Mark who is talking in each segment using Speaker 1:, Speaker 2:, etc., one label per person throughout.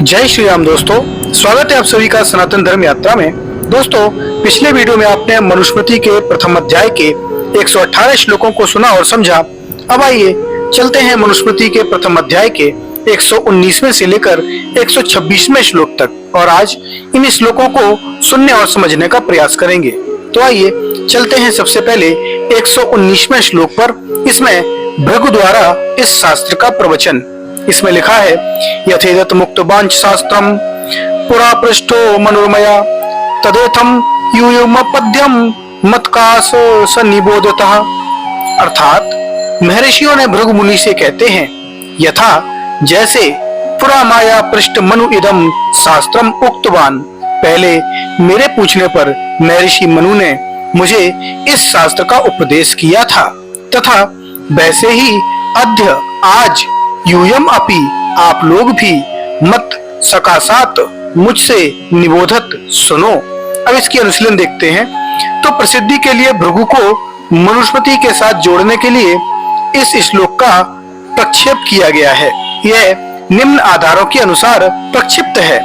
Speaker 1: जय श्री राम दोस्तों, स्वागत है आप सभी का सनातन धर्म यात्रा में। दोस्तों, पिछले वीडियो में आपने मनुस्मृति के प्रथम अध्याय के 118 श्लोकों को सुना और समझा। अब आइए चलते हैं मनुस्मृति के प्रथम अध्याय के 119वें से लेकर 126वें श्लोक तक और आज इन श्लोकों को सुनने और समझने का प्रयास करेंगे। तो आइए चलते हैं सबसे पहले 119वें श्लोक पर। इसमें भृगु द्वारा इस शास्त्र का प्रवचन। इसमें लिखा है, यथेदत मुक्त वांच शास्त्रम पुरा पृष्ठो मनुर्मया तदेथम यूयम पद्यम मतकास सन्निबोधतः। अर्थात महर्षियों ने भृगु मुनि से कहते हैं, यथा जैसे पुरा माया पृष्ठ मनु इदम शास्त्रम उक्तवान। पहले मेरे पूछने पर महर्षि मनु ने मुझे इस शास्त्र का उपदेश किया था, तथा वैसे ही अद्य आज यूयम अपि आप लोग भी मत सकाशात मुझसे निबोधत सुनो। अब इसकी अनुशीलन देखते हैं। तो प्रसिद्धि के लिए भृगु को मनुस्मृति के साथ जोड़ने के लिए इस श्लोक का प्रक्षेप किया गया है। यह निम्न आधारों के अनुसार प्रक्षिप्त है।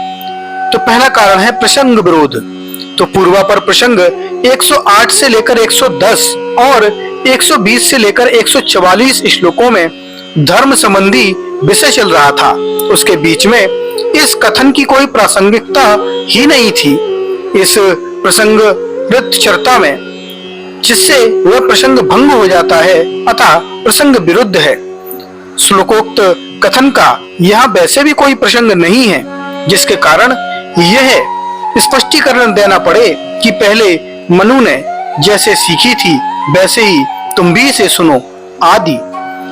Speaker 1: तो पहला कारण है प्रसंग विरोध। तो पूर्वापर प्रसंग 108 से लेकर 110 और 120 से लेकर 144 श्लोकों में धर्म संबंधी विषय चल रहा था। उसके बीच में इस कथन की कोई प्रासंगिकता ही नहीं थी इस प्रसंग चर्चा में, जिससे वह प्रसंग भंग हो जाता है, अतः प्रसंग विरुद्ध है। श्लोकोक्त कथन का यहाँ वैसे भी कोई प्रसंग नहीं है, जिसके कारण यह स्पष्टीकरण देना पड़े कि पहले मनु ने जैसे सीखी थी वैसे ही तुम भी इसे सुनो आदि।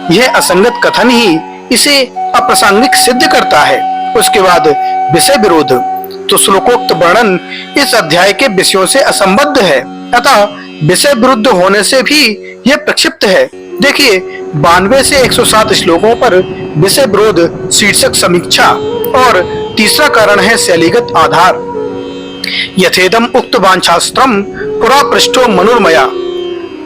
Speaker 1: यह असंगत कथन ही इसे अप्रासंगिक सिद्ध करता है। उसके बाद विषय विरोध। तो श्लोकोक्त वर्णन इस अध्याय के विषयों से असंबद्ध है, अतः विषय विरुद्ध होने से भी यह प्रक्षिप्त है। देखिए 92 से 107 श्लोकों पर विषय विरोध शीर्षक समीक्षा और तीसरा कारण है शैलीगत आधार। यथेदम उक्त वांछास्त्रम पुरा पृष्ठो मनुर्मया।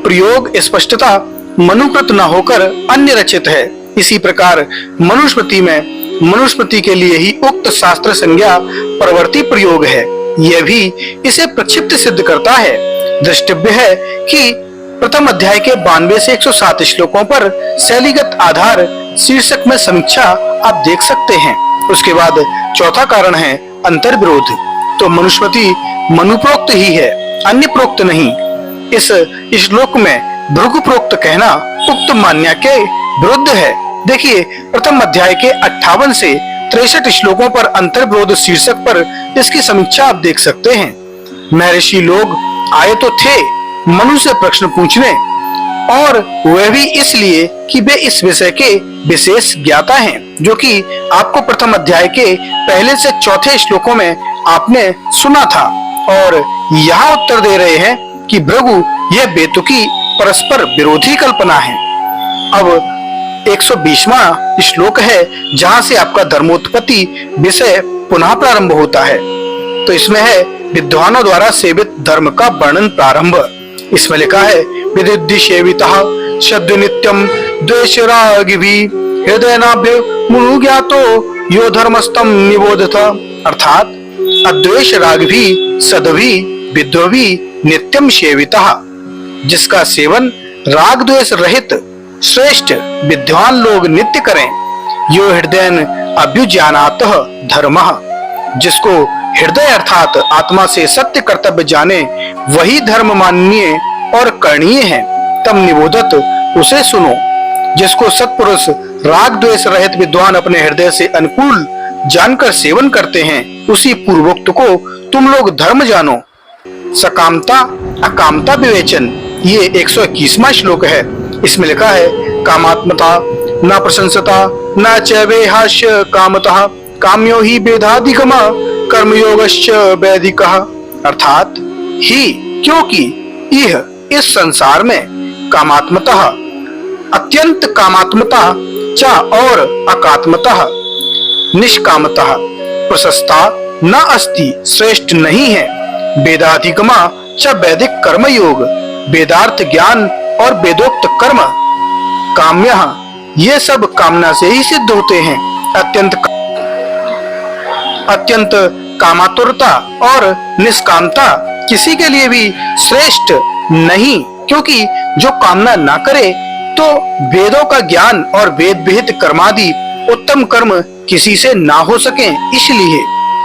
Speaker 1: प्रयोग स्पष्टता मनुकृत न होकर अन्य रचित है। इसी प्रकार मनुस्मृति में मनुस्मृति के लिए ही उक्त शास्त्र संज्ञा प्रवर्ती प्रयोग है। यह भी इसे प्रक्षिप्त सिद्ध करता है। दृष्टव्य है कि प्रथम अध्याय के 92 से 107 श्लोकों पर शैलीगत आधार शीर्षक में समीक्षा आप देख सकते हैं। उसके बाद चौथा कारण है अंतर विरोध। तो मनुस्मृति मनुप्रोक्त ही है, अन्य प्रोक्त नहीं। इस श्लोक में भृगु प्रोक्त कहना उक्त मान्य के विरुद्ध है। देखिए प्रथम अध्याय के 58 से 63 श्लोकों पर अंतर विरोध शीर्षक पर इसकी समीक्षा आप देख सकते हैं। महर्षि लोग आए तो थे मनु से प्रश्न पूछने, और वह भी इसलिए कि वे इस विषय के विशेष ज्ञाता हैं, जो कि आपको प्रथम अध्याय के पहले से चौथे श्लोकों में आपने सुना था। और यहाँ उत्तर दे रहे हैं कि भृगु यह बेतुकी परस्पर विरोधी कल्पना है। अब 120वां श्लोक है, जहां से आपका धर्मोत्पत्ति विषय पुनः प्रारंभ होता है। तो इसमें है विद्वानों द्वारा सेवित धर्म का वर्णन प्रारंभ। इसमें लिखा है, विदिद्धि सेवितः सद्य नित्यम द्वेष रागिभि हृदयनाभ्य मुनु ज्ञातो यो धर्मस्तम निबोधत। अर्थात अद्वेष रागिभि सद्भि विद्वभि नित्यम सेवितः, जिसका सेवन राग द्वेष रहित श्रेष्ठ विद्वान लोग नित्य करें। यो हृदय अभ्युज्ञानातः धर्मः, जिसको हृदय अर्थात आत्मा से सत्य कर्तव्य जाने वही धर्म माननीय और करणीय है। तम निबोधत, उसे सुनो। जिसको सत्पुरुष राग द्वेष रहित विद्वान अपने हृदय से अनुकूल जानकर सेवन करते हैं, उसी पूर्वोक्त को तुम लोग धर्म जानो। सकामता अकामता विवेचन, ये 121वां श्लोक है। इसमें लिखा है, कामात्मता न प्रशंसता न च वेहास्य कामतः काम्यो ही वेदाधिगमा कर्मयोगश्च वैदिकः। अर्थात ही क्योंकि यह इस संसार में कामात्मतः अत्यंत कामात्मता च और अकात्मतः निष्कामतः प्रशस्ता न अस्ति श्रेष्ठ नहीं है। वेदाधिगमा च वैदिक कर्म योग, वेदार्थ ज्ञान और वेदोक्त कर्म काम्य, ये सब कामना से ही सिद्ध होते हैं। अत्यंत अत्यंत कामातुरता और निष्कामता किसी के लिए भी श्रेष्ठ नहीं, क्योंकि जो कामना ना करे तो वेदों का ज्ञान और वेद विहित कर्मादि उत्तम कर्म किसी से ना हो सके। इसलिए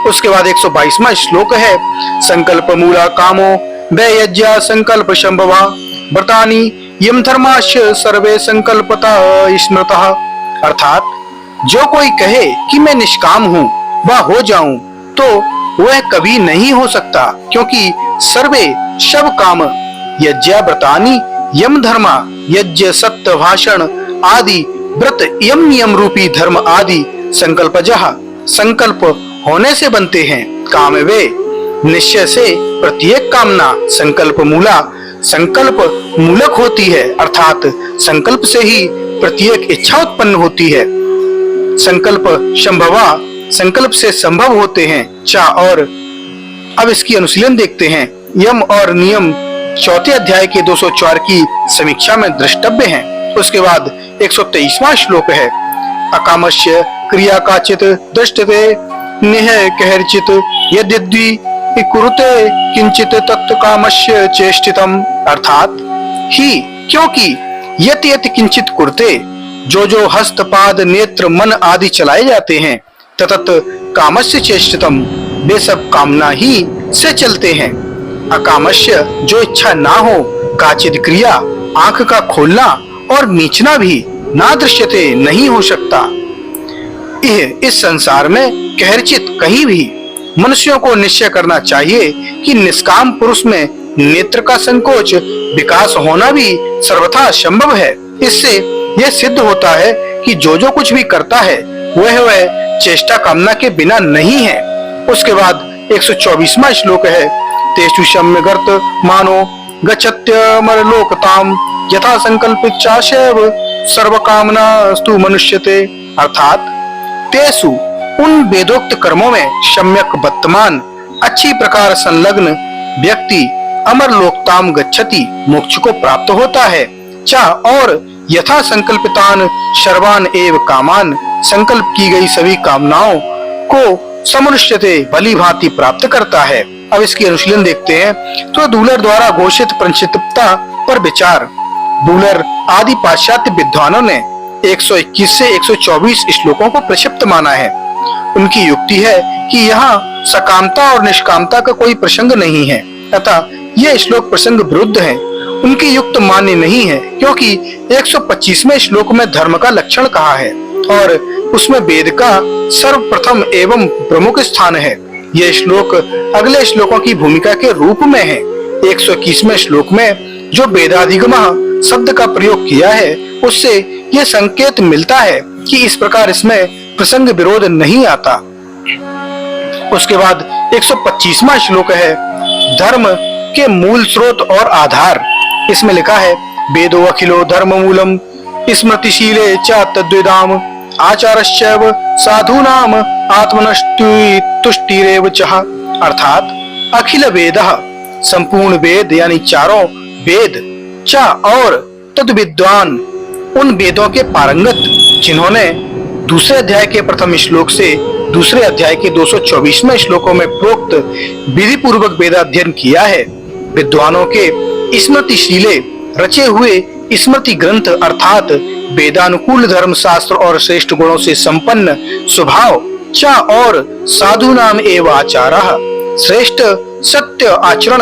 Speaker 1: उसके बाद 122वां श्लोक है, संकल्प मूला कामो वैयज्ञा संकल्प शंभवा व्रतानि यम धर्माश्च सर्वे संकल्पता स्मृतः। अर्थात जो कोई कहे कि मैं निष्काम हूँ व हो जाऊं तो वह कभी नहीं हो सकता, क्योंकि सर्वे शव काम यज्ञ व्रतानि यम धर्मा यज्ञ सत्य भाषण आदि व्रत यम नियम रूपी धर्म आदि संकल्पजः संकल्प होने से बनते हैं। काम वे निश्चय से प्रत्येक कामना संकल्प मूला संकल्प मूलक होती है, अर्थात संकल्प से ही प्रत्येक इच्छा उत्पन्न होती है। संकल्प संभवा संकल्प से संभव होते हैं। चा और अब इसकी अनुशीलन देखते हैं। यम और नियम चौथे अध्याय के 204 की समीक्षा में द्रष्टव्य हैं। उसके बाद 123वां श्लोक है, अकामस्य क्रिया काचित दृष्टते निह कहर्चित यद्यद्वि कुरुते किंचित तत्व कामस्य चेष्टितम। अर्थात ही क्योंकि यत यत किंचित कुरुते जो हस्त पाद नेत्र मन आदि चलाए जाते हैं, ततत कामस्य चेष्टितम वे सब कामना ही से चलते हैं। अकामस्य जो इच्छा ना हो, काचित क्रिया आंख का खोलना और नीचना भी ना दृश्यते नहीं हो सकता। इस संसार में कहरचित कहीं भी मनुष्यों को निश्चय करना चाहिए कि निष्काम पुरुष में नेत्र का संकोच विकास होना भी सर्वथा संभव है। इससे यह सिद्ध होता है कि जो कुछ भी करता है वह चेष्टा कामना के बिना नहीं है। उसके बाद 124वां श्लोक है, तेषु शम्य गर्त मानो गच्छत्यमर लोकताम यथा संकल्पित चाशैव सर्व कामना स्तु मनुष्यते। अर्थात तेषु उन वेदोक्त कर्मों में सम्यक वर्तमान अच्छी प्रकार संलग्न व्यक्ति अमर लोकताम गच्छति मोक्ष को प्राप्त होता है। चा और यथा संकल्पितान सर्वान एव कामान संकल्प की गई सभी कामनाओं को समनुष्यते भली भांति प्राप्त करता है। अब इसकी अनुशीलन देखते हैं। तो दूलर द्वारा घोषित प्रचितता पर विचार। दूलर आदि पाश्चात्य विद्वानों ने 121 से 124 श्लोकों को प्रक्षिप्त माना है। उनकी युक्ति है कि यहाँ सकामता और निष्कामता का कोई प्रसंग नहीं है, अतः ये श्लोक प्रसंग विरुद्ध हैं। उनकी युक्त मान्य नहीं है, क्योंकि 125वें श्लोक में धर्म का लक्षण कहा है और उसमें वेद का सर्वप्रथम एवं प्रमुख स्थान है। यह श्लोक अगले श्लोकों की भूमिका के रूप में है। 121वें श्लोक में जो वेदाधिगमः शब्द का प्रयोग किया है, उससे यह संकेत मिलता है कि इस प्रकार इसमें प्रसंग विरोध नहीं आता। उसके बाद 125वां श्लोक है, धर्म के मूल स्रोत और आधार। इसमें लिखा है, वेदो अखिलो धर्म मूलम स्मृतिशीले च तद्विदाम आचारश्चैव साधूनाम आत्मनस्तुष्टिरेव चः। अर्थात अखिल वेदः संपूर्ण वेद यानी चारों वेद, च और तद्विद्वान उन वेदों के पारंगत जिन्होंने दूसरे अध्याय के प्रथम श्लोक से दूसरे अध्याय के 224वें श्लोकों में प्रोक्त विधि पूर्वक वेदाध्ययन किया है। विद्वानों के स्मृतिशीले रचे हुए स्मृति ग्रंथ अर्थात वेदानुकूल धर्म शास्त्र और श्रेष्ठ गुणों से संपन्न स्वभाव च और साधु नाम एवं आचारः श्रेष्ठ सत्य आचरण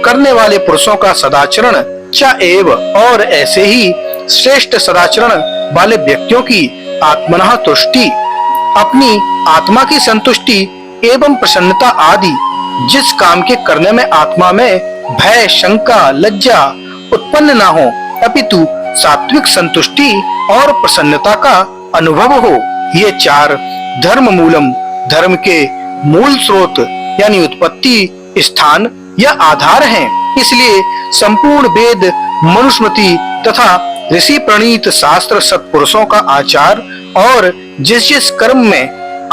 Speaker 1: करने वाले पुरुषों का सदाचरण च एव और ऐसे ही श्रेष्ठ सदाचरण वाले व्यक्तियों की आत्मनः तुष्टि अपनी आत्मा की संतुष्टि एवं प्रसन्नता आदि जिस काम के करने में आत्मा में भय शंका लज्जा उत्पन्न न हो, अपितु सात्विक संतुष्टि और प्रसन्नता का अनुभव हो। ये चार धर्म मूलम धर्म के मूल स्रोत यानी उत्पत्ति स्थान या आधार हैं। इसलिए संपूर्ण वेद मनुस्मृति तथा ऋषि प्रणीत शास्त्र सत्पुरुषों का आचार और जिस जिस कर्म में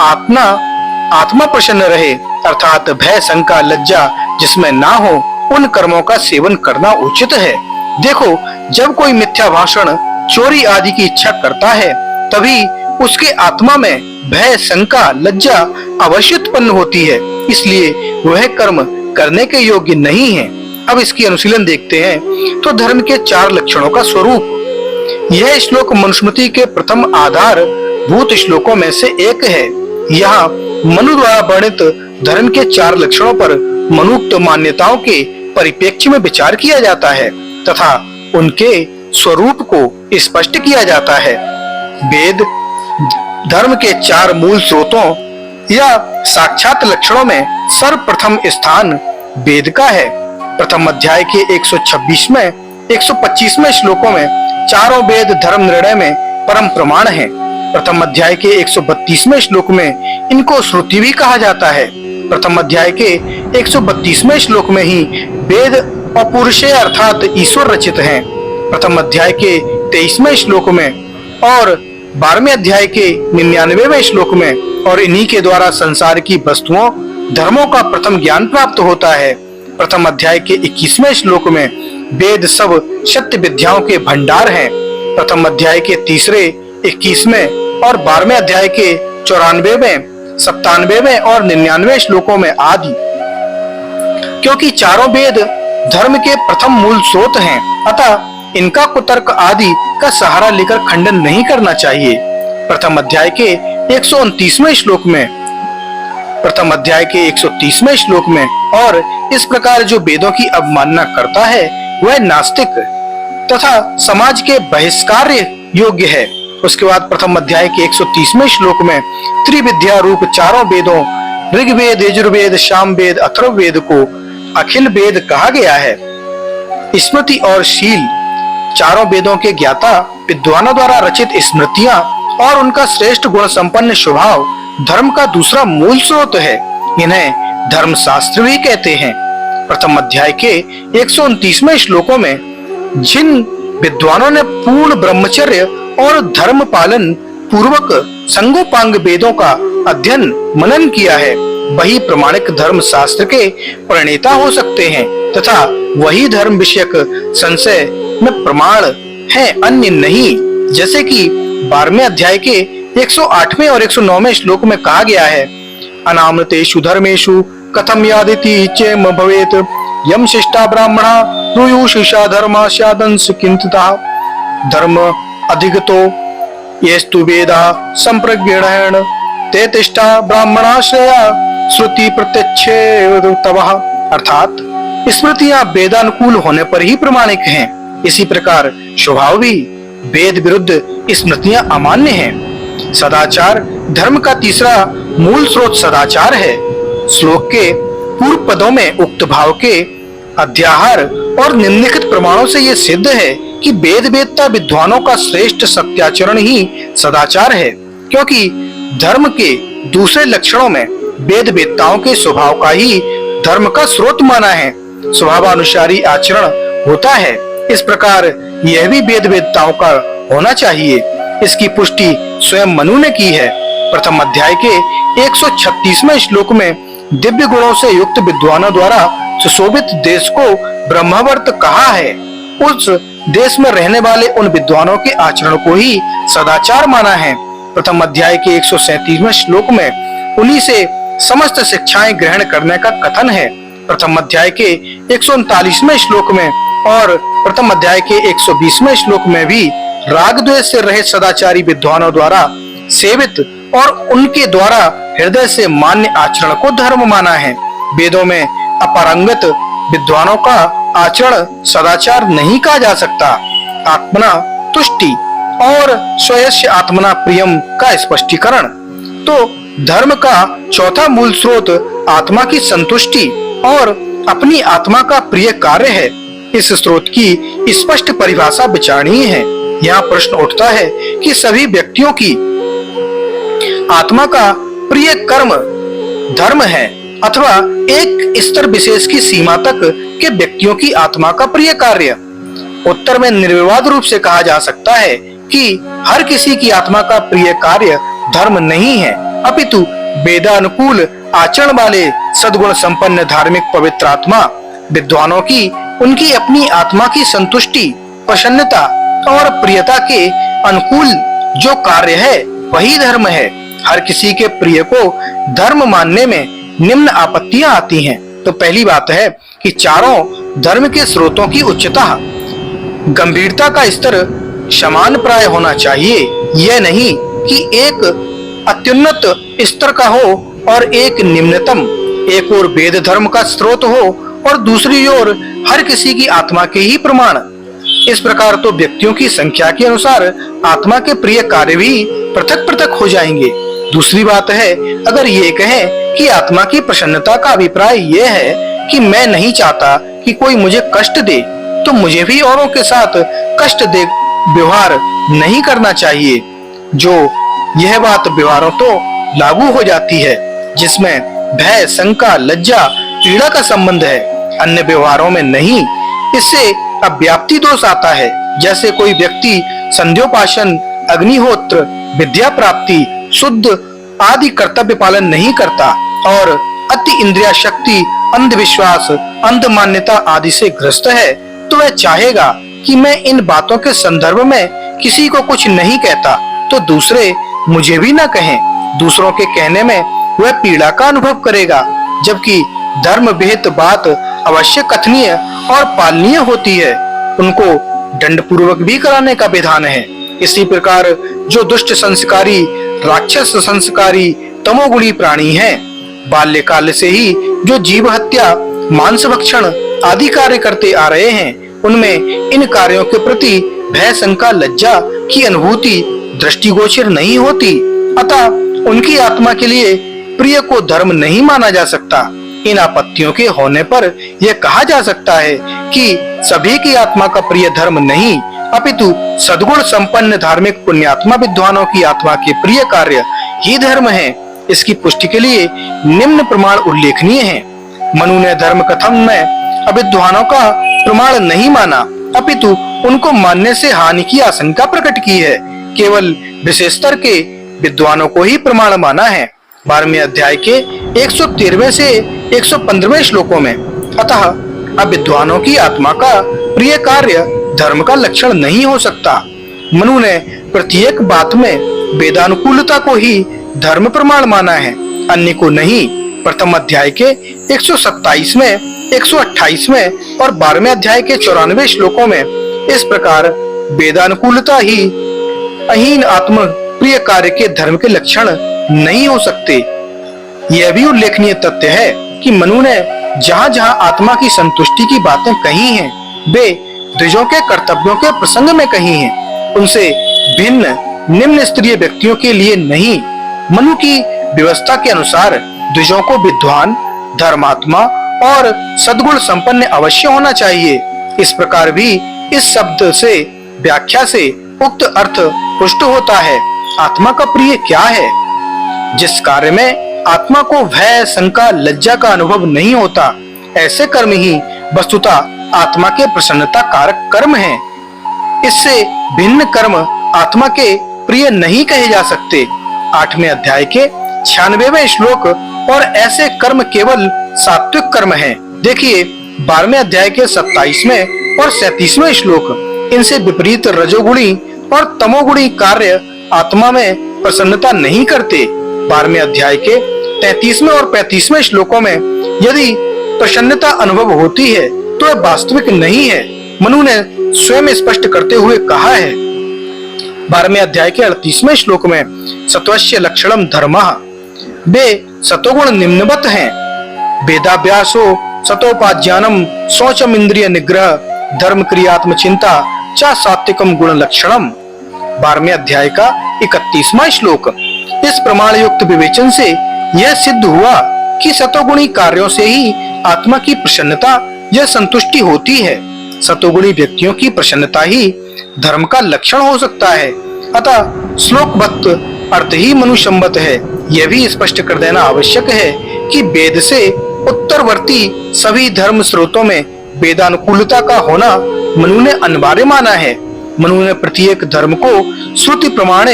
Speaker 1: आत्मा प्रसन्न रहे अर्थात भय शंका लज्जा जिसमें ना हो, उन कर्मों का सेवन करना उचित है। देखो, जब कोई मिथ्या भाषण चोरी आदि की इच्छा करता है, तभी उसके आत्मा में भय, शंका, लज्जा अवश्य उत्पन्न होती है, इसलिए वह कर्म करने के योग्य नहीं है। अब इसकी अनुशीलन देखते हैं तो धर्म के 4 लक्षणों का स्वरूप। यह श्लोक मनुस्मृति के प्रथम आधार भूत श्लोकों में से एक है। यहाँ मनु द्वारा वर्णित धर्म के 4 लक्षणों पर मनुक्त मान्यताओं के परिप्रेक्ष्य में विचार किया जाता है तथा उनके स्वरूप को स्पष्ट किया जाता है। वेद धर्म के 4 मूल स्रोतों या साक्षात लक्षणों में सर्वप्रथम स्थान वेद का है। प्रथम अध्याय के 126वें 125वें श्लोकों में चारों वेद धर्म निर्णय में परम प्रमाण हैं। प्रथम अध्याय के 132वें श्लोक में इनको श्रुति भी कहा जाता है। प्रथम अध्याय के 132वें श्लोक में ही वेद अपौरुषेय अर्थात ईश्वर रचित हैं। प्रथम अध्याय के 23वें श्लोक में और 12वें अध्याय के 99वें श्लोक में और इन्हीं के द्वारा संसार की वस्तुओं धर्मों का प्रथम ज्ञान प्राप्त होता है। प्रथम अध्याय के 21वें श्लोक में वेद सब सत्य विद्याओं के भंडार हैं। प्रथम अध्याय के 3रे 21वें और 12वें अध्याय के 94वें 97वें और 99वें श्लोकों में आदि, क्योंकि चारों वेद धर्म के प्रथम मूल स्रोत हैं, अतः इनका कुतर्क आदि का सहारा लेकर खंडन नहीं करना चाहिए। प्रथम अध्याय के 129वें श्लोक में, प्रथम अध्याय के 130वें श्लोक में और इस प्रकार जो वेदों की अवमानना करता है वह नास्तिक तथा समाज के बहिष्कार्य योग्य है। उसके बाद प्रथम अध्याय के 130वें श्लोक में त्रिविद्या रूप चारों वेदों ऋग्वेद, यजुर्वेद, सामवेद, अथर्ववेद को अखिल वेद कहा गया है। स्मृति और शील चारों वेदों के ज्ञाता विद्वानों द्वारा रचित स्मृतियां और उनका श्रेष्ठ गुण संपन्न स्वभाव धर्म का दूसरा मूल स्रोत है। इन्हें धर्म शास्त्र भी कहते हैं। प्रथम अध्याय के 129वें श्लोकों में जिन विद्वानों ने पूर्ण ब्रह्मचर्य और धर्म पालन पूर्वक संगोपांग वेदों का अध्ययन मनन किया है, वही प्रमाणिक धर्म शास्त्र के प्रणेता हो सकते हैं तथा वही धर्म विषयक संशय में प्रमाण है, अन्य नहीं। जैसे कि 12वें अध्याय के 108वें और 109वें श्लोक में कहा गया है, अनामृतेषु धर्मेषु कथम यादिति चेम भवेत यम शिष्टा ब्राह्मणा ब्रूयुषिषा धर्मा स्यादंस किंतुता धर्म अधिगतो येस्तु वेदा संप्रज्ञेण ते तिष्ठा ब्राह्मणाश्रया श्रुति प्रत्यक्षेवतवः। अर्थात स्मृतियां वेदानुकूल होने पर ही प्रमाणिक हैं। इसी प्रकार स्वभाव भी वेद विरुद्ध स्मृतियां अमान्य हैं। सदाचार धर्म का तीसरा मूल स्रोत सदाचार है। श्लोक के पूर्व पदों में उक्त भाव के अध्याहार और निम्नलिखित प्रमाणों से यह सिद्ध है कि वेद वेदता विद्वानों का श्रेष्ठ सत्याचरण ही सदाचार है, क्योंकि धर्म के दूसरे लक्षणों में वेद वेदताओं के स्वभाव का ही धर्म का स्रोत माना है। स्वभावानुसारी आचरण होता है, इस प्रकार यह भी वेद वेदताओं का होना चाहिए। इसकी पुष्टि स्वयं मनु ने की है। प्रथम अध्याय के 136वें श्लोक में दिव्य गुणों से युक्त विद्वानों द्वारा सुशोभित देश को ब्रह्मावर्त कहा है। उस देश में रहने वाले उन विद्वानों के आचरण को ही सदाचार माना है। प्रथम अध्याय के 137वें श्लोक में उन्हीं से समस्त शिक्षाएं ग्रहण करने का कथन है। प्रथम अध्याय के 139वें श्लोक में और प्रथम अध्याय के 120वें श्लोक में भी राग द्वेष से रहित सदाचारी विद्वानों द्वारा सेवित और उनके द्वारा हृदय से मान्य आचरण को धर्म माना है। वेदों में अपरंगत विद्वानों का आचरण सदाचार नहीं कहा जा सकता। आत्मना तुष्टि और स्वयस्य आत्मना प्रियम का स्पष्टीकरण। तो धर्म का चौथा मूल स्रोत आत्मा की संतुष्टि और अपनी आत्मा का प्रिय कार्य है। इस स्रोत की स्पष्ट परिभाषा विचारणीय है। यहाँ प्रश्न उठता है कि सभी व्यक्तियों की आत्मा का प्रिय कर्म धर्म है अथवा एक स्तर विशेष की सीमा तक के व्यक्तियों की आत्मा का प्रिय कार्य। उत्तर में निर्विवाद रूप से कहा जा सकता है कि हर किसी की आत्मा का प्रिय कार्य धर्म नहीं है, अपितु वेदानुकूल आचरण वाले सद्गुण संपन्न धार्मिक पवित्र आत्मा विद्वानों की उनकी अपनी आत्मा की संतुष्टि, प्रसन्नता और प्रियता के अनुकूल जो कार्य है वही धर्म है। हर किसी के प्रिय को धर्म मानने में निम्न आपत्तियां आती हैं। तो पहली बात है कि चारों धर्म के स्रोतों की उच्चता, गंभीरता का स्तर समान प्राय होना चाहिए। यह नहीं कि एक अत्युन्नत स्तर का हो और एक निम्नतम, एक और वेद धर्म का स्रोत हो और दूसरी ओर हर किसी की आत्मा के ही प्रमाण। इस प्रकार तो व्यक्तियों की संख्या के अनुसार आत्मा के प्रिय कार्य भी पृथक पृथक हो जाएंगे। दूसरी बात है, अगर ये कहें कि आत्मा की प्रसन्नता का अभिप्राय यह है कि मैं नहीं चाहता कि कोई मुझे कष्ट दे, तो मुझे भी औरों के साथ कष्ट दे व्यवहार नहीं करना चाहिए। जो यह बात व्यवहारों तो लागू हो जाती है जिसमें भय, शंका, लज्जा, पीड़ा का संबंध है, अन्य व्यवहारों में नहीं। इससे अव्याप्ति दोष आता है। जैसे कोई व्यक्ति संध्योपासन, अग्निहोत्र, विद्या प्राप्ति, शुद्ध आदि कर्तव्य पालन नहीं करता और अति इंद्रिय शक्ति, अंधविश्वास, अंध मान्यता आदि से ग्रस्त है, तो वह चाहेगा कि मैं इन बातों के संदर्भ में किसी को कुछ नहीं कहता तो दूसरे मुझे भी न कहें। दूसरों के कहने में वह पीड़ा का अनुभव करेगा, जबकि धर्म विहित बात अवश्य कथनीय और पालनीय होती है। उनको दंड पूर्वक भी कराने का विधान है। इसी प्रकार जो दुष्ट संस्कारी, राक्षस संस्कारी, तमोगुणी प्राणी हैं, बाल्यकाल से ही जो जीव हत्या, मांस भक्षण आदि कार्य करते आ रहे हैं, उनमें इन कार्यों के प्रति भय, शंका, लज्जा की अनुभूति दृष्टिगोचर नहीं होती। अतः उनकी आत्मा के लिए प्रिय को धर्म नहीं माना जा सकता। इन आपत्तियों के होने पर यह कहा जा सकता है कि सभी की आत्मा का प्रिय धर्म नहीं, अपितु सद्गुण संपन्न धार्मिक पुण्यात्मा विद्वानों की आत्मा के प्रिय कार्य ही धर्म है। इसकी पुष्टि के लिए निम्न प्रमाण उल्लेखनीय हैं। मनु ने धर्म कथन में अविद्वानों का प्रमाण नहीं माना, अपितु उनको मानने से हानि की आशंका प्रकट की है। केवल विशेषतर के विद्वानों को ही प्रमाण माना है। 12वें अध्याय के 113वें से 115वें श्लोकों में, अतः अविद्वानों की आत्मा का प्रिय कार्य धर्म का लक्षण नहीं हो सकता। मनु ने प्रत्येक बात में वेदानुकूलता को ही धर्म प्रमाण माना है, अन्य को नहीं। प्रथम अध्याय के 127वें, 128वें और 12वें अध्याय के 94 श्लोकों में इस प्रकार वेदानुकूलता ही अहीन आत्म प्रिय कार्य के धर्म के लक्षण नहीं हो सकते। यह भी उल्लेखनीय तथ्य है कि मनु ने जहाँ जहाँ आत्मा की संतुष्टि की बातें कही हैं, वे द्विजों के कर्तव्यों के प्रसंग में कही हैं, उनसे भिन्न निम्न स्तरीय व्यक्तियों के लिए नहीं। मनु की व्यवस्था के अनुसार द्विजों को विद्वान, धर्मात्मा और सद्गुण संपन्न अवश्य होना चाहिए। इस प्रकार भी इस शब्द से व्याख्या से उक्त अर्थ पुष्ट होता है। आत्मा का प्रिय क्या है? जिस कार्य में आत्मा को भय, शंका, लज्जा का अनुभव नहीं होता, ऐसे कर्म ही वस्तुतः आत्मा के प्रसन्नता कारक कर्म हैं। इससे भिन्न कर्म आत्मा के प्रिय नहीं कहे जा सकते। 8वें अध्याय के 96वें श्लोक, और ऐसे कर्म केवल सात्विक कर्म हैं। देखिए 12वें अध्याय के 27वें और 37वें श्लोक, इनसे विपरीत रजोगुणी और तमोगुणी कार्य आत्मा में प्रसन्नता नहीं करते। 12वें अध्याय के 33वें और 35वें श्लोकों में यदि प्रसन्नता अनुभव होती है तो यह वास्तविक नहीं है। मनु ने स्वयं स्पष्ट करते हुए कहा है 12वें अध्याय के 38वें श्लोक में, सत्वस्य लक्षणम धर्मः, वे सतोगुण निम्नवत हैं। वेदाभ्यासो सतोपाज्ञानम शौचम इंद्रिय निग्रह धर्म क्रियात्म चिंता च सात्विकम गुण लक्षणम। 12वें अध्याय का 31वां श्लोक। इस प्रमाण युक्त विवेचन से यह सिद्ध हुआ कि सतोगुणी कार्यों से ही आत्मा की प्रसन्नता या संतुष्टि होती है। सतोगुणी व्यक्तियों की प्रसन्नता ही धर्म का लक्षण हो सकता है। अतः श्लोकबद्ध अर्थ ही मनुसम्मत है। यह भी स्पष्ट कर देना आवश्यक है कि वेद से उत्तरवर्ती सभी धर्म स्रोतों में वेदानुकूलता का होना मनु ने अनिवार्य माना है। मनु ने प्रत्येक धर्म को श्रुति प्रमाण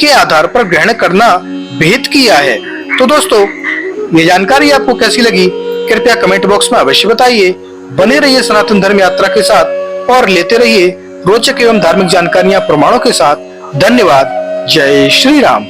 Speaker 1: के आधार पर ग्रहण करना विहित किया है। तो दोस्तों, ये जानकारी आपको कैसी लगी कृपया कमेंट बॉक्स में अवश्य बताइए। बने रहिए सनातन धर्म यात्रा के साथ और लेते रहिए रोचक एवं धार्मिक जानकारियां प्रमाणों के साथ। धन्यवाद। जय श्री राम।